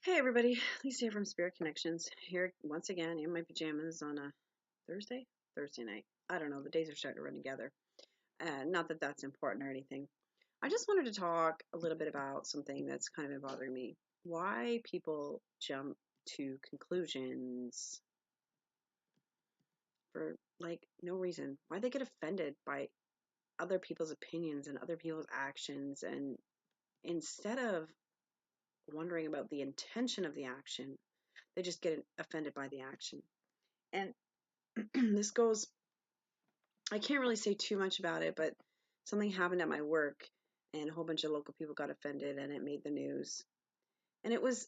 Hey everybody, Lisa here from Spirit Connections, here once again in my pajamas on a Thursday? Thursday night. I don't know, the days are starting to run together. Not that that's important or anything. I just wanted to talk a little bit about something that's kind of been bothering me. Why people jump to conclusions for like no reason. Why they get offended by other people's opinions and other people's actions, and instead of wondering about the intention of the action, they just get offended by the action. And this goes, I can't really say too much about it, but something happened at my work and a whole bunch of local people got offended and it made the news. And it was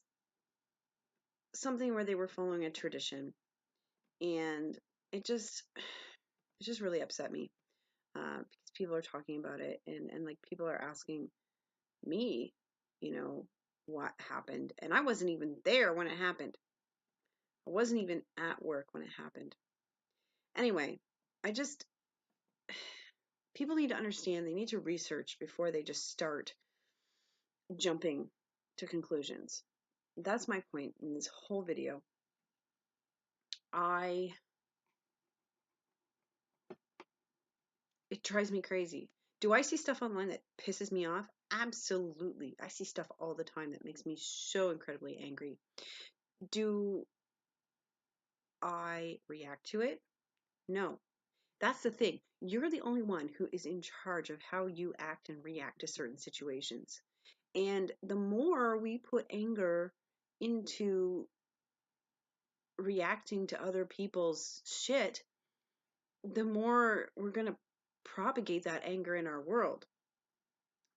something where they were following a tradition, and it just it just really upset me, because people are talking about it, and like people are asking me, you know, what happened. And I wasn't even there when it happened. I wasn't even at work when it happened. Anyway, I just people need to understand, they need to research before they just start jumping to conclusions. That's my point in this whole video. I It drives me crazy. Do I see stuff online that pisses me off? Absolutely. I see stuff all the time that makes me so incredibly angry. Do I react to it? No. That's the thing. You're the only one who is in charge of how you act and react to certain situations. And the more we put anger into reacting to other people's shit, the more we're going to propagate that anger in our world.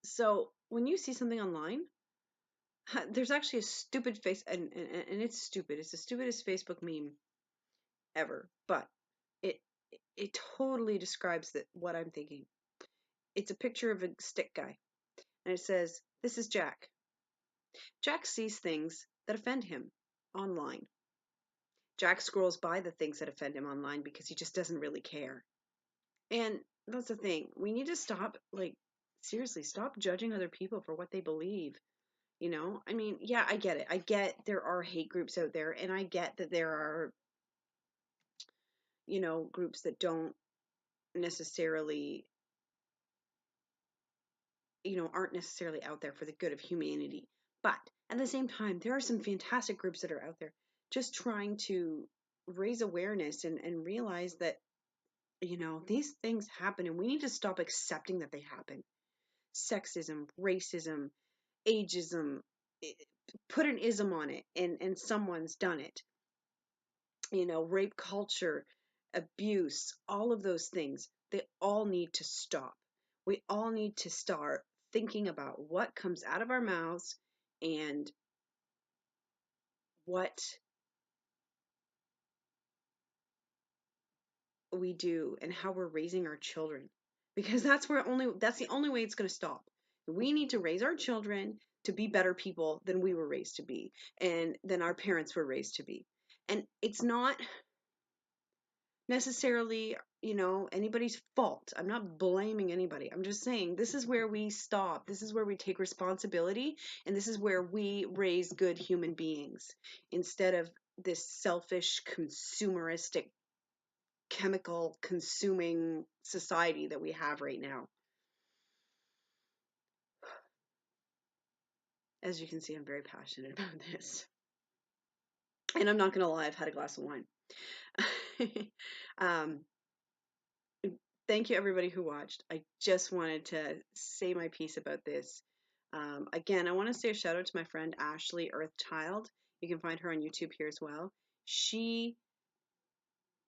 So when you see something online, there's actually a stupid face, and it's stupid. It's the stupidest Facebook meme ever, but it it totally describes what I'm thinking. It's a picture of a stick guy, and it says, "This is Jack. Jack sees things that offend him online. Jack scrolls by the things that offend him online because he just doesn't really care." And that's the thing. We need to stop, like, seriously, stop judging other people for what they believe. I mean, yeah, I get it. I get there are hate groups out there, and I get that there are, groups that don't necessarily, aren't necessarily out there for the good of humanity. But at the same time, there are some fantastic groups that are out there just trying to raise awareness and realize that, these things happen and we need to stop accepting that they happen. Sexism, racism, ageism, put an ism on it, and someone's done it. Rape culture, abuse, all of those things, they all need to stop. We all need to start thinking about what comes out of our mouths and what we do and how we're raising our children, because that's the only way it's going to stop. We need to raise our children to be better people than we were raised to be, and than our parents were raised to be. And it's not necessarily, anybody's fault. I'm not blaming anybody. I'm just saying this is where we stop. This is where we take responsibility, and this is where we raise good human beings instead of this selfish, consumeristic, chemical consuming society that we have right now. As you can see, I'm very passionate about this. And I'm not going to lie, I've had a glass of wine. um, Thank you, everybody who watched. I just wanted to say my piece about this. Again, I want to say a shout out to my friend Ashley Earthchild. You can find her on YouTube here as well. She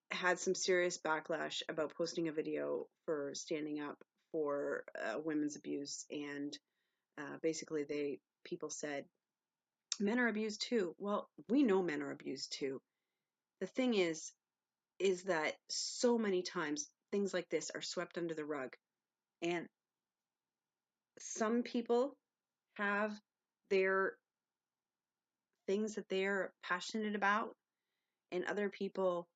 had some serious backlash about posting a video for standing up for women's abuse, and basically people said men are abused too. Well, we know men are abused too. The thing is that so many times things like this are swept under the rug, and some people have their things that they're passionate about, and other people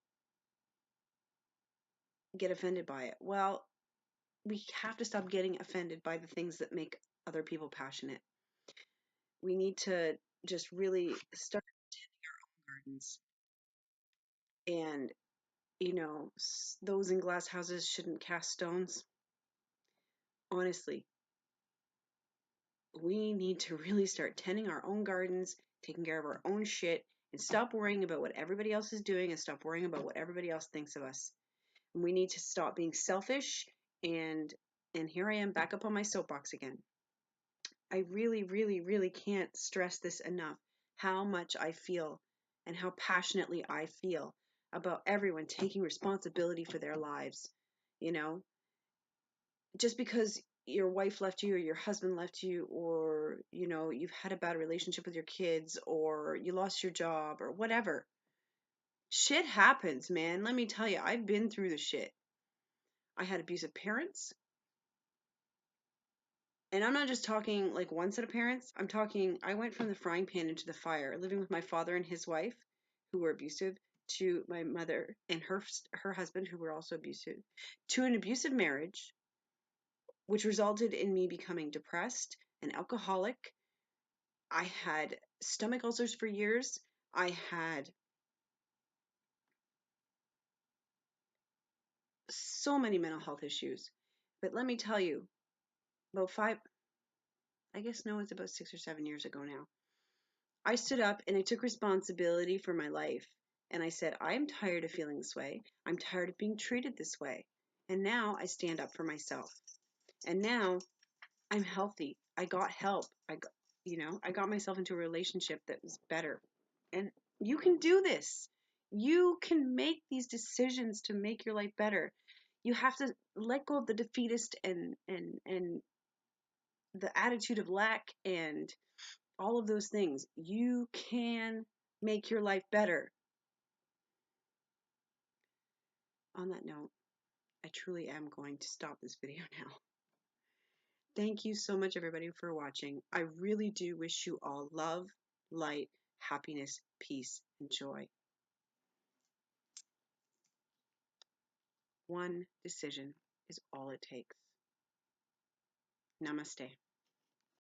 get offended by it. Well, we have to stop getting offended by the things that make other people passionate. We need to just really start gardens. And, those in glass houses shouldn't cast stones. Honestly, we need to really start tending our own gardens, taking care of our own shit, and stop worrying about what everybody else is doing and stop worrying about what everybody else thinks of us. And we need to stop being selfish and here I am back up on my soapbox again. I really, really, really can't stress this enough how much I feel and how passionately I feel about everyone taking responsibility for their lives. You know, just because your wife left you or your husband left you or you've had a bad relationship with your kids or you lost your job or whatever, shit happens, man. Let me tell you, I've been through the shit. I had abusive parents, and I'm not just talking like one set of parents. I'm talking I went from the frying pan into the fire, living with my father and his wife who were abusive, to my mother and her husband who were also abusive, to an abusive marriage which resulted in me becoming depressed, an alcoholic. I had stomach ulcers for years. I had so many mental health issues. But let me tell you, about I guess no, it's about 6 or 7 years ago now, I stood up and I took responsibility for my life. And I said, I'm tired of feeling this way. I'm tired of being treated this way. And now I stand up for myself. And now I'm healthy. I got help. I got myself into a relationship that was better. And you can do this. You can make these decisions to make your life better. You have to let go of the defeatist and the attitude of lack and all of those things. You can make your life better. On that note, I truly am going to stop this video now. Thank you so much, everybody, for watching. I really do wish you all love, light, happiness, peace, and joy. One decision is all it takes. Namaste.